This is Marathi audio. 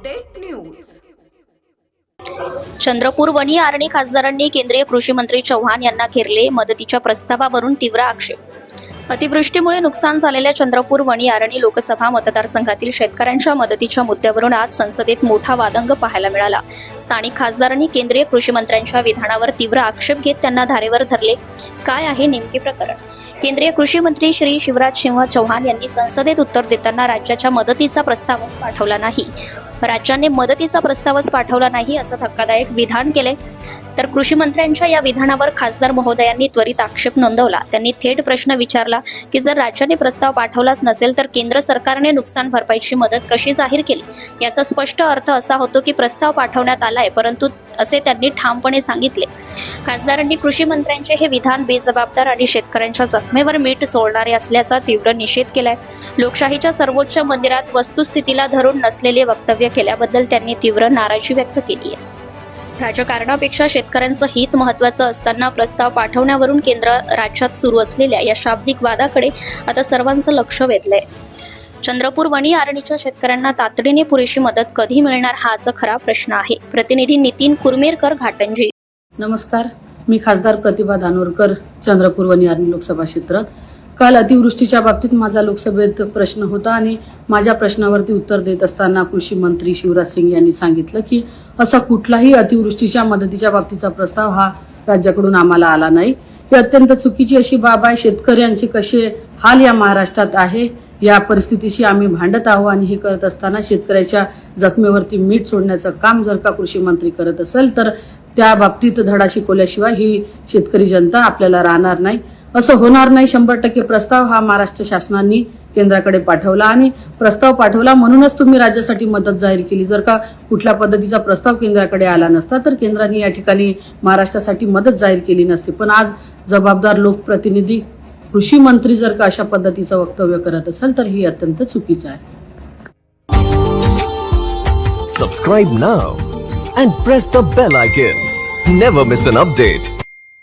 Update news. चंद्रपूर वणी आरणी खासदारांनी केंद्रीय कृषी मंत्री चव्हाण यांना घेरले. मदतीच्या प्रस्तावावरून तीव्र आक्षेप. अतिवृष्टीमुळे नुकसान झालेल्या चंद्रपूर वणी आरणी लोकसभा मतदारसंघातील शेतकऱ्यांच्या मदतीच्या मुद्द्यावरून आज संसदेत मोठा वादंग पाहायला मिळाला. स्थानिक खासदारांनी केंद्रीय कृषी मंत्र्यांच्या विधानावर तीव्र आक्षेप घेत त्यांना धारेवर धरले. काय आहे नेमके प्रकरण? केंद्रीय कृषी मंत्री श्री शिवराज सिंह चौहान यांनी संसदेत उत्तर देताना राज्याच्या मदतीचा प्रस्तावच पाठवला नाही. राज्याने मदतीचा प्रस्तावच पाठवला नाही असं धक्कादायक विधान केले. तर कृषी मंत्र्यांच्या या विधानावर खासदार महोदयांनी त्वरित आक्षेप नोंदवला. त्यांनी थेट प्रश्न विचारला की जर राज्याने प्रस्ताव पाठवलाच नसेल तर केंद्र सरकारने नुकसान भरपाईची मदत कशी जाहीर केली? याचा स्पष्ट अर्थ असा होतो की प्रस्ताव पाठवण्यात आलाय, परंतु असे त्यांनी ठामपणे सांगितले. खासदारांनी कृषी मंत्र्यांचे हे विधान बेजबाबदार आणि शेतकऱ्यांच्या जखमेवर मीठ चोळणारे असल्याचा तीव्र निषेध केलाय. लोकशाहीच्या सर्वोच्च मंदिरात वस्तुस्थितीला धरून नसलेले वक्तव्य केल्याबद्दल त्यांनी तीव्र नाराजी व्यक्त केली आहे. राजकारणापेक्षा शेतकऱ्यांचं हित महत्त्वाचं असताना प्रस्ताव पाठवण्यावरून केंद्र राज्यात सुरू असलेल्या या शाब्दिक वादाकडे आता सर्वांचं लक्ष वेधलंय. चंद्रपूर वणी आरणीच्या शेतकऱ्यांना तातडीने पुरेशी मदत कधी मिळणार हाच खरा प्रश्न आहे. प्रतिनिधी नितीन कुरमेरकर, घाटंजी. नमस्कार, मी खासदार प्रतिभा दानोरकर, चंद्रपूर वणी आरणी लोकसभा क्षेत्र. काल अतिवृष्टीच्या बाबतीत माझा लोकसभेत प्रश्न होता आणि माझ्या प्रश्नावरती उत्तर देत असताना कृषी मंत्री शिवराज सिंग यांनी सांगितलं की असा कुठलाही अतिवृष्टीच्या मदतीच्या बाबतीचा प्रस्ताव हा राज्याकडून आम्हाला आला नाही. ही अत्यंत चुकीची अशी बाब आहे. शेतकऱ्यांचे कसे हाल या महाराष्ट्रात आहे, या परिस्थितीशी आम्ही भांडत आहोत आणि हे करत असताना शेतकऱ्याच्या जखमेवरती मीठ सोडण्याचं काम जर का कृषी मंत्री करत असेल तर त्या बाबतीत धडा शिकवल्याशिवाय ही शेतकरी जनता आपल्याला राहणार नाही. असं होणार नाही. 100% प्रस्ताव हा महाराष्ट्र शासनाने केंद्राकडे पाठवला आणि प्रस्ताव पाठवला म्हणूनच तुम्ही राज्यासाठी मदत जाहीर केली. जर का कुठल्या पद्धतीचा प्रस्ताव केंद्राकडे आला नसता तर केंद्राने या ठिकाणी महाराष्ट्रासाठी मदत जाहीर केली नसती. पण आज जबाबदार लोकप्रतिनिधी कृषी मंत्री जर का अशा पद्धतीचं वक्तव्य करत असेल तर ही अत्यंत चुकीचं आहे. Subscribe now and press the bell icon. Never miss an update.